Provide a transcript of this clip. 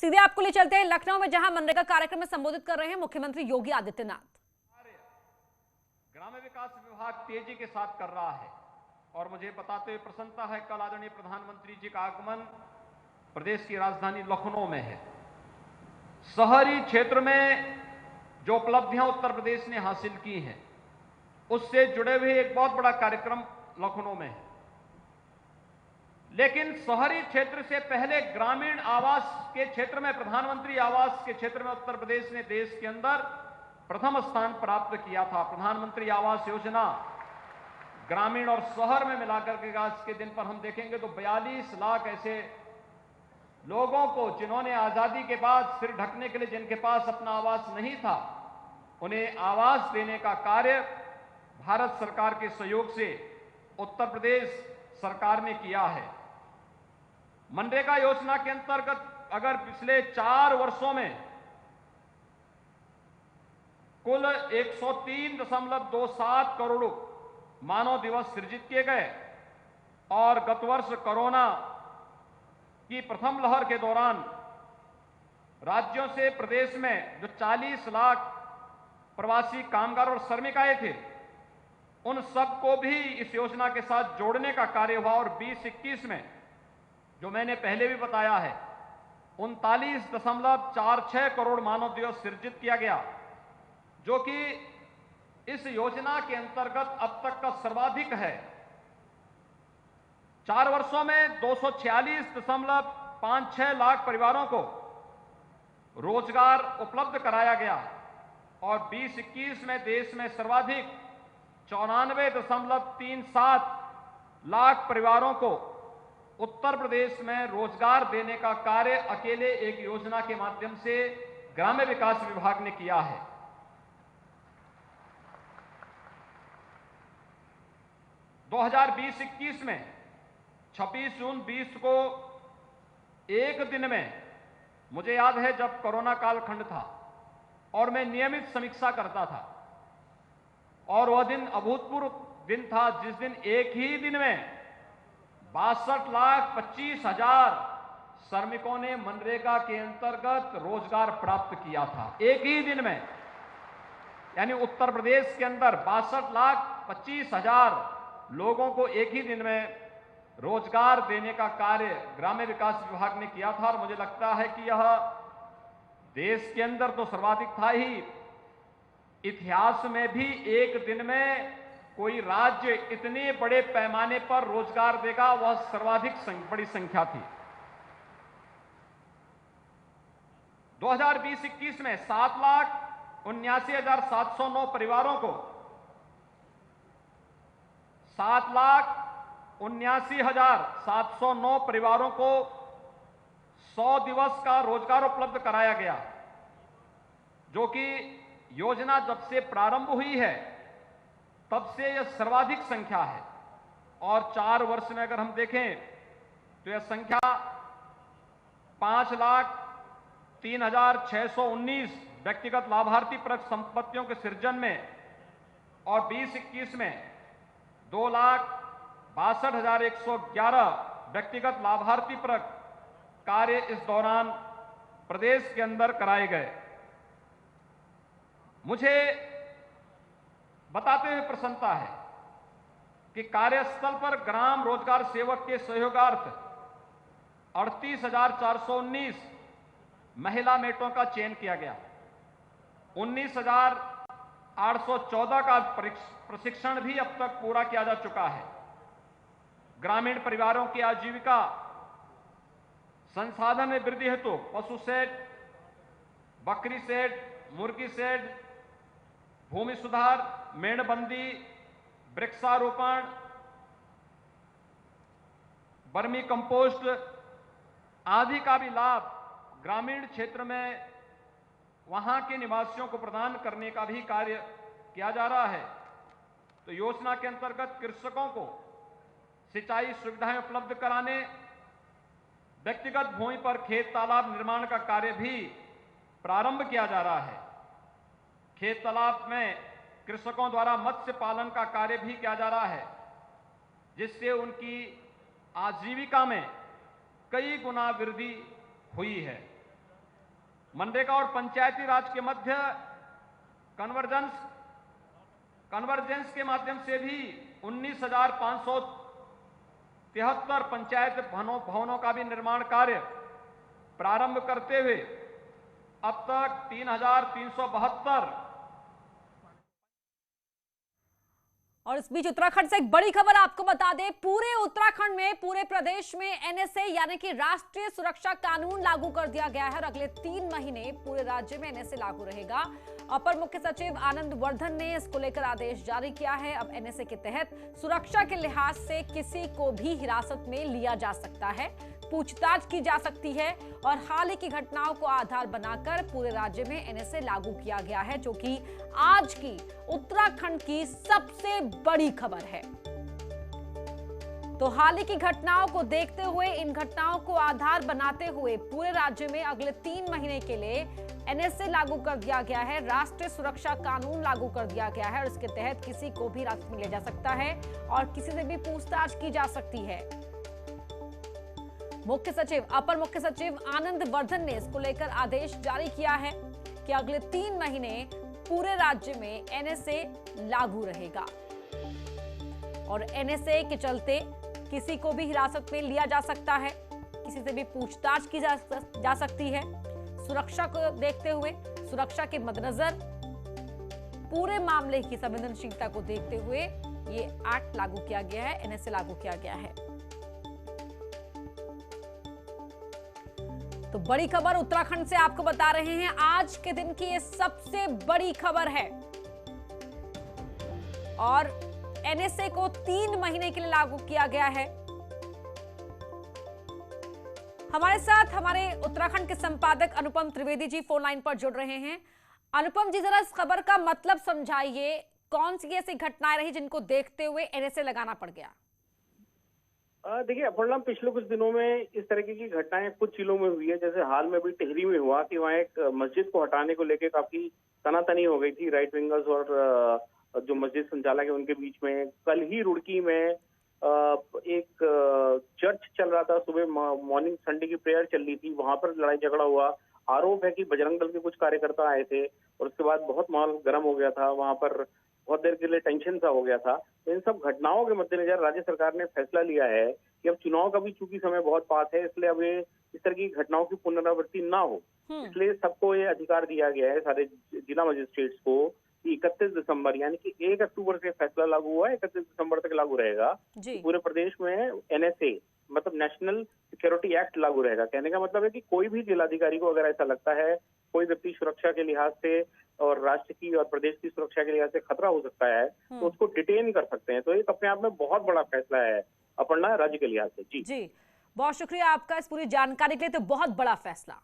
सीधे आपको ले चलते हैं लखनऊ में, जहां मनरेगा कार्यक्रम में संबोधित कर रहे हैं मुख्यमंत्री योगी आदित्यनाथ। ग्राम्य विकास विभाग तेजी के साथ कर रहा है और मुझे बताते हुए प्रसन्नता है, कल आदरणीय प्रधानमंत्री जी का आगमन प्रदेश की राजधानी लखनऊ में है। शहरी क्षेत्र में जो उपलब्धियां उत्तर प्रदेश ने हासिल की हैं, उससे जुड़े हुए एक बहुत बड़ा कार्यक्रम लखनऊ में है। लेकिन शहरी क्षेत्र से पहले ग्रामीण आवास के क्षेत्र में, प्रधानमंत्री आवास के क्षेत्र में उत्तर प्रदेश ने देश के अंदर प्रथम स्थान प्राप्त किया था। प्रधानमंत्री आवास योजना ग्रामीण और शहर में मिलाकर के आज के दिन पर हम देखेंगे तो 42 लाख ऐसे लोगों को, जिन्होंने आजादी के बाद सिर ढकने के लिए जिनके पास अपना आवास नहीं था, उन्हें आवास देने का कार्य भारत सरकार के सहयोग से उत्तर प्रदेश सरकार ने किया है। मनरेगा योजना के अंतर्गत अगर पिछले 4 वर्षों में कुल 103.27 करोड़ मानव दिवस सृजित किए गए और गत वर्ष कोरोना की प्रथम लहर के दौरान राज्यों से प्रदेश में जो 40 लाख प्रवासी कामगार और श्रमिक आए थे, उन सबको भी इस योजना के साथ जोड़ने का कार्य हुआ और 2021 में, जो मैंने पहले भी बताया है, 39.46 करोड़ मानव दिवस सृजित किया गया, जो कि इस योजना के अंतर्गत अब तक का सर्वाधिक है। 4 वर्षों में 246.56 लाख परिवारों को रोजगार उपलब्ध कराया गया और 2021 में देश में सर्वाधिक 94.37 लाख परिवारों को उत्तर प्रदेश में रोजगार देने का कार्य अकेले एक योजना के माध्यम से ग्राम्य विकास विभाग ने किया है। 2020-21 में 26 जून 20 को एक दिन में, मुझे याद है जब कोरोना कालखंड था और मैं नियमित समीक्षा करता था, और वह दिन अभूतपूर्व दिन था जिस दिन एक ही दिन में 62,25,000 श्रमिकों ने मनरेगा के अंतर्गत रोजगार प्राप्त किया था। एक ही दिन में, यानी उत्तर प्रदेश के अंदर 62,25,000 लोगों को एक ही दिन में रोजगार देने का कार्य ग्राम्य विकास विभाग ने किया था। और मुझे लगता है कि यह देश के अंदर तो सर्वाधिक था ही, इतिहास में भी एक दिन में कोई राज्य इतने बड़े पैमाने पर रोजगार देगा, वह सर्वाधिक बड़ी संख्या थी। 2020-21 में 7,79,709 परिवारों को, 7,79,709 परिवारों को 100 दिवस का रोजगार उपलब्ध कराया गया, जो कि योजना जब से प्रारंभ हुई है तब से यह सर्वाधिक संख्या है। और 4 वर्ष में अगर हम देखें तो यह संख्या 5,03,619 व्यक्तिगत लाभार्थी परक संपत्तियों के सृजन में और 2021 में 2,62,111 व्यक्तिगत लाभार्थी परक कार्य इस दौरान प्रदेश के अंदर कराए गए। मुझे बताते हुए प्रसन्नता है कि कार्यस्थल पर ग्राम रोजगार सेवक के सहयोगार्थ 38,419 महिला मेटों का चयन किया गया। 19,814 का प्रशिक्षण भी अब तक पूरा किया जा चुका है। ग्रामीण परिवारों की आजीविका संसाधन में वृद्धि हेतु पशु शेड, बकरी शेड, मुर्गी शेड, भूमि सुधार, मेड़बंदी, वृक्षारोपण, वर्मी कंपोस्ट आदि का भी लाभ ग्रामीण क्षेत्र में वहां के निवासियों को प्रदान करने का भी कार्य किया जा रहा है। तो योजना के अंतर्गत कृषकों को सिंचाई सुविधाएं उपलब्ध कराने, व्यक्तिगत भूमि पर खेत तालाब निर्माण का कार्य भी प्रारंभ किया जा रहा है। खेत तालाब में कृषकों द्वारा मत्स्य पालन का कार्य भी किया जा रहा है, जिससे उनकी आजीविका में कई गुना वृद्धि हुई है। मनरेगा और पंचायती राज के मध्य कन्वर्जेंस के माध्यम से भी 19,573 पंचायत भवनों का भी निर्माण कार्य प्रारंभ करते हुए अब तक 3,372। और इस बीच उत्तराखंड से एक बड़ी खबर आपको बता दें, पूरे उत्तराखंड में, पूरे प्रदेश में एनएसए यानी कि राष्ट्रीय सुरक्षा कानून लागू कर दिया गया है और अगले 3 महीने पूरे राज्य में एनएसए लागू रहेगा। अपर मुख्य सचिव आनंद वर्धन ने इसको लेकर आदेश जारी किया है। अब एनएसए के तहत सुरक्षा के लिहाज से किसी को भी हिरासत में लिया जा सकता है, पूछताछ की जा सकती है और हाल ही की घटनाओं को आधार बनाकर पूरे राज्य में एनएसए लागू किया गया है, जो कि आज की उत्तराखंड की सबसे बड़ी खबर है। तो हाल ही की घटनाओं को देखते हुए, इन घटनाओं को आधार बनाते हुए पूरे राज्य में अगले 3 महीने के लिए एनएसए लागू कर दिया गया है, राष्ट्रीय सुरक्षा कानून लागू कर दिया गया है और इसके तहत किसी को भी हिरासत में लिया जा सकता है और किसी से भी पूछताछ की जा सकती है। अपर मुख्य सचिव आनंद वर्धन ने इसको लेकर आदेश जारी किया है कि अगले 3 महीने पूरे राज्य में एनएसए लागू रहेगा और एनएसए के चलते किसी को भी हिरासत में लिया जा सकता है, किसी से भी पूछताछ की जा सकती है। सुरक्षा को देखते हुए, सुरक्षा के मद्देनजर, पूरे मामले की संवेदनशीलता को देखते हुए ये एक्ट लागू किया गया है, एनएसए लागू किया गया है। तो बड़ी खबर उत्तराखंड से आपको बता रहे हैं, आज के दिन की ये सबसे बड़ी खबर है और एनएसए को 3 महीने के लिए लागू किया गया है। हमारे साथ हमारे उत्तराखंड के संपादक अनुपम त्रिवेदी जी फोन लाइन पर जुड़ रहे हैं। अनुपम जी, जरा इस खबर का मतलब समझाइए, कौन सी ऐसी घटनाएं रही जिनको देखते हुए एनएसए लगाना पड़ गया? देखिए अपर्णा, पिछले कुछ दिनों में इस तरीके की घटनाएं कुछ जिलों में हुई है। जैसे हाल में भी टिहरी में हुआ कि वहाँ एक मस्जिद को हटाने को लेकर काफी तनातनी हो गई थी राइट विंगर्स और जो मस्जिद संचालक है उनके बीच में। कल ही रुड़की में एक चर्च चल रहा था, सुबह मॉर्निंग संडे की प्रेयर चल रही थी, वहां पर लड़ाई झगड़ा हुआ। आरोप है कि बजरंग दल के कुछ कार्यकर्ता आए थे और उसके बाद बहुत माहौल गर्म हो गया था, वहां पर बहुत देर के लिए टेंशन सा हो गया था। तो इन सब घटनाओं के मद्देनजर राज्य सरकार ने फैसला लिया है कि अब चुनाव का भी चूंकि समय बहुत पास है, इसलिए अब ये इस तरह की घटनाओं की पुनरावृत्ति ना हो, इसलिए सबको ये अधिकार दिया गया है, सारे जिला मजिस्ट्रेट्स को, कि 31 दिसंबर यानी कि 1 अक्टूबर से फैसला लागू हुआ है, 31 दिसंबर तक लागू रहेगा। पूरे प्रदेश में एनएसए मतलब नेशनल सिक्योरिटी एक्ट लागू रहेगा। कहने का मतलब है कि कोई भी जिलाधिकारी को अगर ऐसा लगता है कोई व्यक्ति सुरक्षा के लिहाज से और राष्ट्र की और प्रदेश की सुरक्षा के लिहाज से खतरा हो सकता है तो उसको डिटेन कर सकते हैं। तो एक अपने आप में बहुत बड़ा फैसला है अपर्णा, राज्य के लिहाज से। जी बहुत शुक्रिया आपका इस पूरी जानकारी के लिए। तो बहुत बड़ा फैसला।